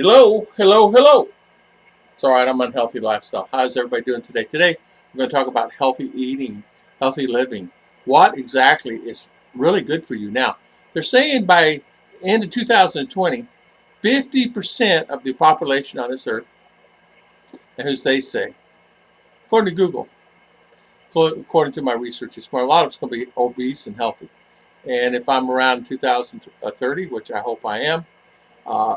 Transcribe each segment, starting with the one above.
Hello, hello, hello. It's all right, I'm Unhealthy Lifestyle. How's everybody doing today? Today, we're going to talk about healthy eating, healthy living. What exactly is really good for you? Now, they're saying by end of 2020, 50% of the population on this earth, and who's they say, according to Google, according to my research, a lot of it's going to be obese and healthy. And if I'm around 2030, which I hope I am, uh,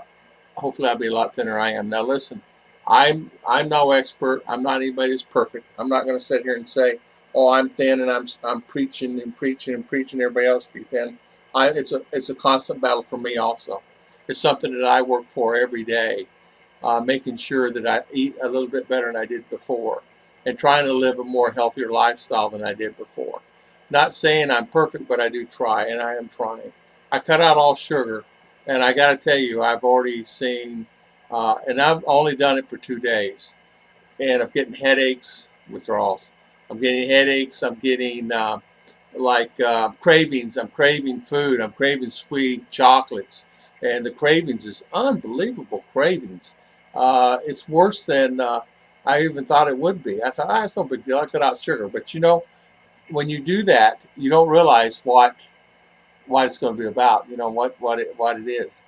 hopefully I'll be a lot thinner than I am. Now listen, I'm no expert. I'm not anybody who's perfect. I'm not going to sit here and say, oh, I'm thin and I'm preaching and preaching and preaching. Everybody else be thin. It's a constant battle for me also. It's something that I work for every day, making sure that I eat a little bit better than I did before, and trying to live a more healthier lifestyle than I did before. Not saying I'm perfect, but I do try, and I am trying. I cut out all sugar. And I got to tell you, I've already seen, and I've only done it for 2 days, and I'm getting headaches, withdrawals. I'm getting headaches. I'm getting cravings. I'm craving food. I'm craving sweet chocolates, and the cravings is unbelievable cravings. It's worse than I even thought it would be. I thought, it's no big deal. I cut out sugar, but when you do that, you don't realize what it's going to be about, what it is.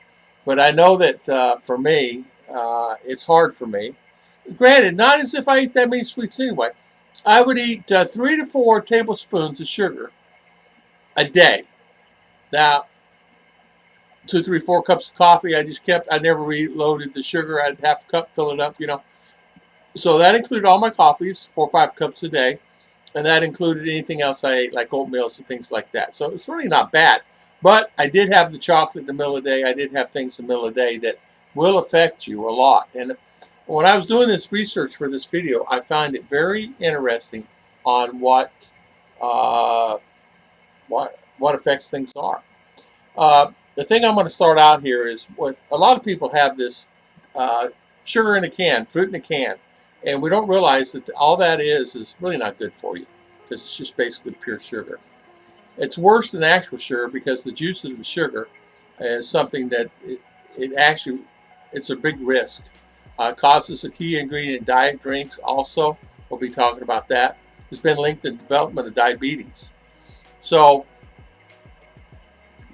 But I know that for me, it's hard for me. Granted, not as if I eat that many sweets anyway. I would eat 3 to 4 tablespoons of sugar a day. Now, 2, 3, 4 cups of coffee. I never reloaded the sugar. I'd half a cup, fill it up. So that included all my coffees, 4 or 5 cups a day. And that included anything else I ate, like oatmeals and things like that. So it's really not bad. But I did have the chocolate in the middle of the day. I did have things in the middle of the day that will affect you a lot. And when I was doing this research for this video, I found it very interesting on what effects things are. The thing I'm going to start out here is with a lot of people have this sugar in a can, fruit in a can. And we don't realize that all that is really not good for you, because it's just basically pure sugar. It's worse than actual sugar, because the juice of the sugar is something that it's a big risk. Causes a key ingredient in diet drinks also. We'll be talking about that. It's been linked to the development of diabetes. So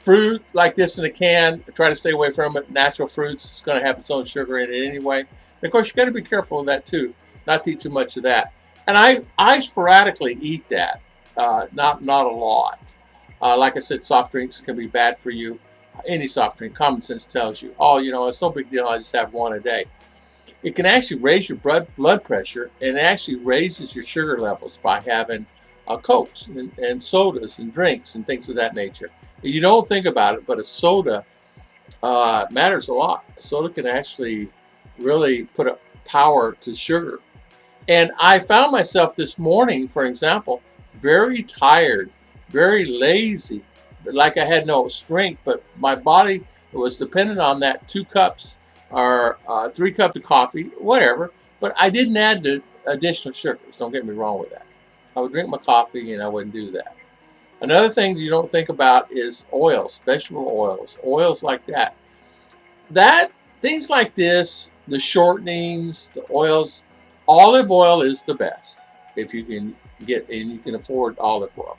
fruit like this in a can, try to stay away from it. Natural fruits, it's going to have its own sugar in it anyway. And of course, you got to be careful of that too, not to eat too much of that. And I sporadically eat that, not a lot. Like I said, soft drinks can be bad for you. Any soft drink, common sense tells you, oh, it's no big deal. I just have one a day. It can actually raise your blood pressure, and it actually raises your sugar levels by having Cokes and sodas and drinks and things of that nature. You don't think about it, but a soda matters a lot. A soda can actually really put a power to sugar. And I found myself this morning, for example, very tired, very lazy, like I had no strength, but my body was dependent on that 2 cups or 3 cups of coffee, whatever. But I didn't add the additional sugars. Don't get me wrong with that. I would drink my coffee and I wouldn't do that. Another thing you don't think about is oils, vegetable oils like that. Things like this, the shortenings, the oils, olive oil is the best if you can get, and you can afford olive oil.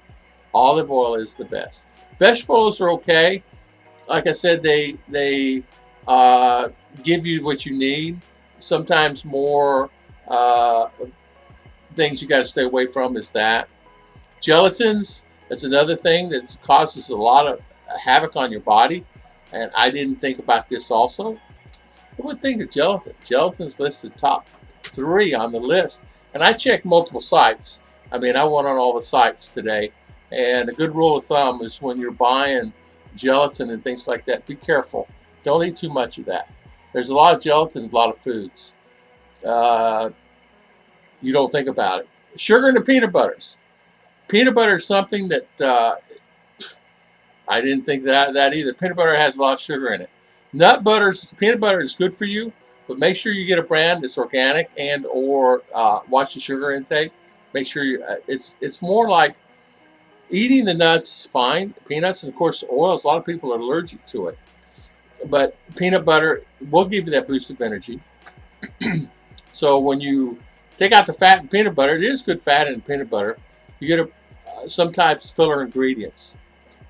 Olive oil is the best. Vegetables are okay. Like I said, they give you what you need. Sometimes more things you got to stay away from is that. Gelatins, that's another thing that causes a lot of havoc on your body. And I didn't think about this also. Who would think of gelatin? Gelatin's listed top 3 on the list. And I checked multiple sites. I mean, I went on all the sites today. And a good rule of thumb is when you're buying gelatin and things like that, be careful. Don't eat too much of that. There's a lot of gelatin, a lot of foods. You don't think about it. Sugar in the peanut butters. Peanut butter is something that I didn't think that either. Peanut butter has a lot of sugar in it. Peanut butter is good for you, but make sure you get a brand that's organic and or watch the sugar intake. Make sure it's more like eating the nuts is fine. Peanuts and of course oils. A lot of people are allergic to it. But peanut butter will give you that boost of energy. So when you take out the fat in peanut butter, it is good fat in peanut butter. You get sometimes filler ingredients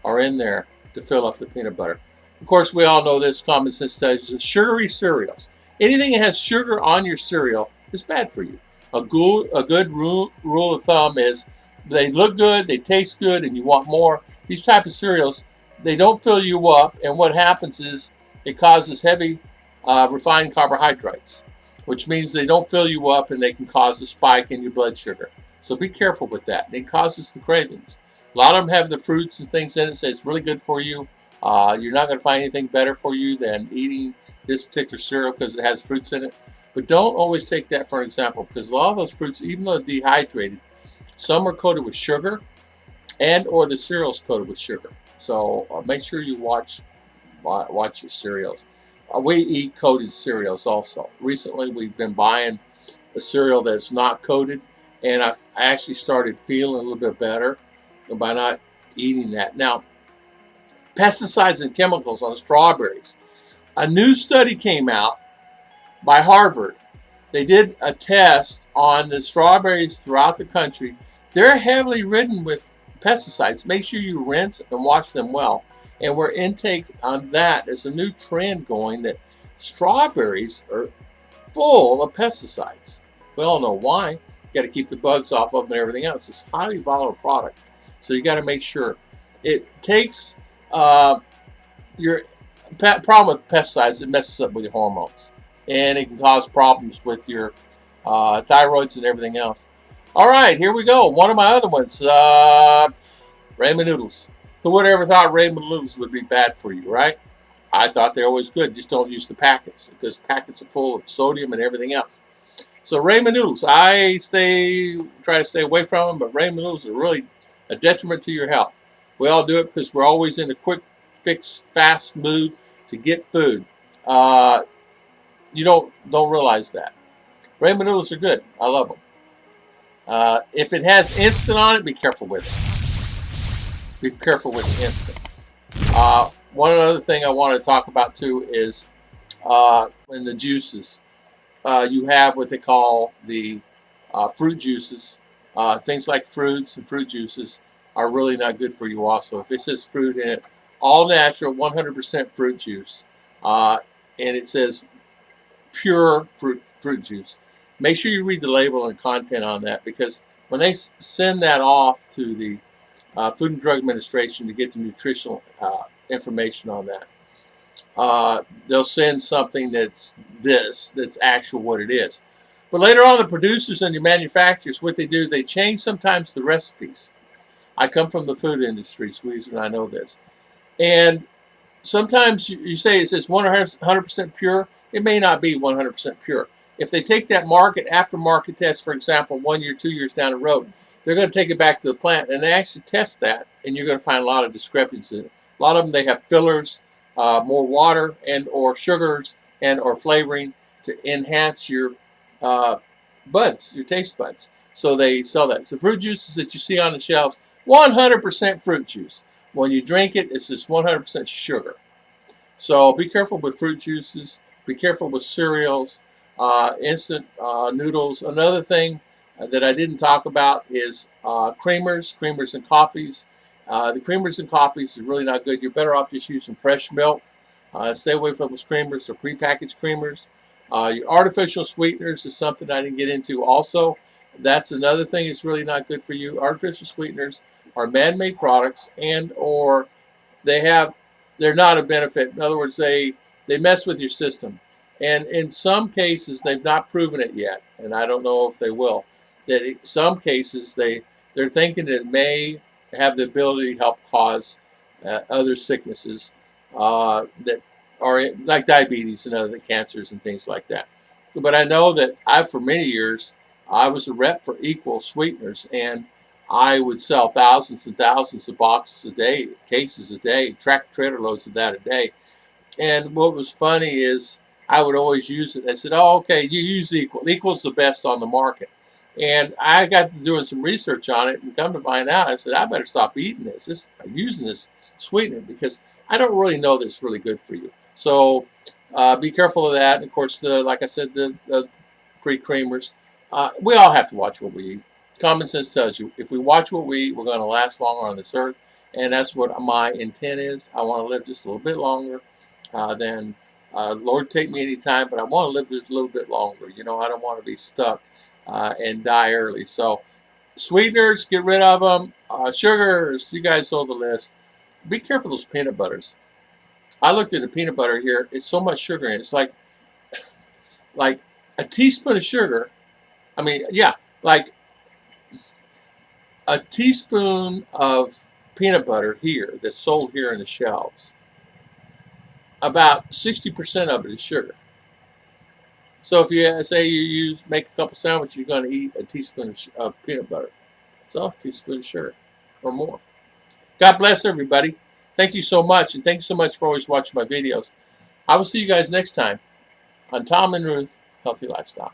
are in there to fill up the peanut butter. Of course, we all know this. Common sense tells you sugary cereals. Anything that has sugar on your cereal is bad for you. A good rule of thumb is they look good, they taste good, and you want more. These type of cereals, they don't fill you up, and what happens is it causes heavy refined carbohydrates, which means they don't fill you up and they can cause a spike in your blood sugar. So be careful with that. It causes the cravings. A lot of them have the fruits and things in it, so it's really good for you. You're not going to find anything better for you than eating this particular cereal because it has fruits in it. But don't always take that for an example, because a lot of those fruits, even though dehydrated, some are coated with sugar, and or the cereal's coated with sugar. So make sure you watch your cereals. We eat coated cereals also. Recently, we've been buying a cereal that's not coated, and I actually started feeling a little bit better by not eating that. Now, pesticides and chemicals on strawberries. A new study came out by Harvard. They did a test on the strawberries throughout the country. They're heavily ridden with pesticides. Make sure you rinse and wash them well. And where intakes on that, there's a new trend going that strawberries are full of pesticides. We all know why. You got to keep the bugs off of them and everything else. It's a highly volatile product. So you got to make sure. It takes your problem with pesticides, it messes up with your hormones. And it can cause problems with your thyroids and everything else. All right, here we go. One of my other ones, ramen noodles. Who would have ever thought ramen noodles would be bad for you, right? I thought they're always good. Just don't use the packets because packets are full of sodium and everything else. So ramen noodles, try to stay away from them, but ramen noodles are really a detriment to your health. We all do it because we're always in a quick fix, fast mood to get food. You don't realize that. Ramen noodles are good. I love them. If it has instant on it, be careful with it. Be careful with the instant. One other thing I want to talk about too is in the juices. You have what they call the fruit juices. Things like fruits and fruit juices are really not good for you also. If it says fruit in it, all natural, 100% fruit juice, and it says pure fruit juice, make sure you read the label and content on that, because when they send that off to the Food and Drug Administration to get the nutritional information on that, they'll send something that's actual what it is. But later on, the producers and the manufacturers, what they do, they change sometimes the recipes. I come from the food industry, Squeeze, and I know this. And sometimes you say it says 100% pure. It may not be 100% pure. If they take that aftermarket test, for example, 1 year, 2 years down the road, they're going to take it back to the plant and they actually test that, and you're going to find a lot of discrepancies in it. A lot of them, they have fillers, more water and or sugars and or flavoring to enhance your buds, your taste buds. So they sell that. So fruit juices that you see on the shelves, 100% fruit juice. When you drink it, it's just 100% sugar. So be careful with fruit juices. Be careful with cereals, instant noodles. Another thing that I didn't talk about is creamers and coffees. The creamers and coffees is really not good. You're better off just using fresh milk. Stay away from those creamers or prepackaged creamers. Your artificial sweeteners is something I didn't get into also. That's another thing that's really not good for you. Artificial sweeteners are man-made products, and or they're not a benefit. In other words, they mess with your system. And in some cases, they've not proven it yet, and I don't know if they will. That in some cases, they're thinking it may have the ability to help cause other sicknesses that are like diabetes and other cancers and things like that. But I know that for many years, I was a rep for Equal Sweeteners, and I would sell thousands and thousands of boxes a day, cases a day, trailer loads of that a day. And what was funny is I would always use it. I said, oh, okay, you use Equal. Equal's the best on the market. And I got to doing some research on it, and come to find out, I said, I better stop eating this. I'm using this sweetener because I don't really know that it's really good for you. So be careful of that. And of course, like I said, the pre-creamers. We all have to watch what we eat. Common sense tells you if we watch what we eat, we're going to last longer on this earth. And that's what my intent is. I want to live just a little bit longer than Lord take me anytime, but I want to live just a little bit longer. You know, I don't want to be stuck and die early. So sweeteners, get rid of them. Sugars, you guys know the list. Be careful of those peanut butters. I looked at the peanut butter here. It's so much sugar in it. It's like a teaspoon of sugar. I mean, yeah, like a teaspoon of peanut butter here that's sold here in the shelves. About 60% of it is sugar. So if you say you make a couple sandwiches, you're going to eat a teaspoon of peanut butter. So a teaspoon of sugar or more. God bless everybody. Thank you so much, and thank you so much for always watching my videos. I will see you guys next time on Tom and Ruth Healthy Lifestyle.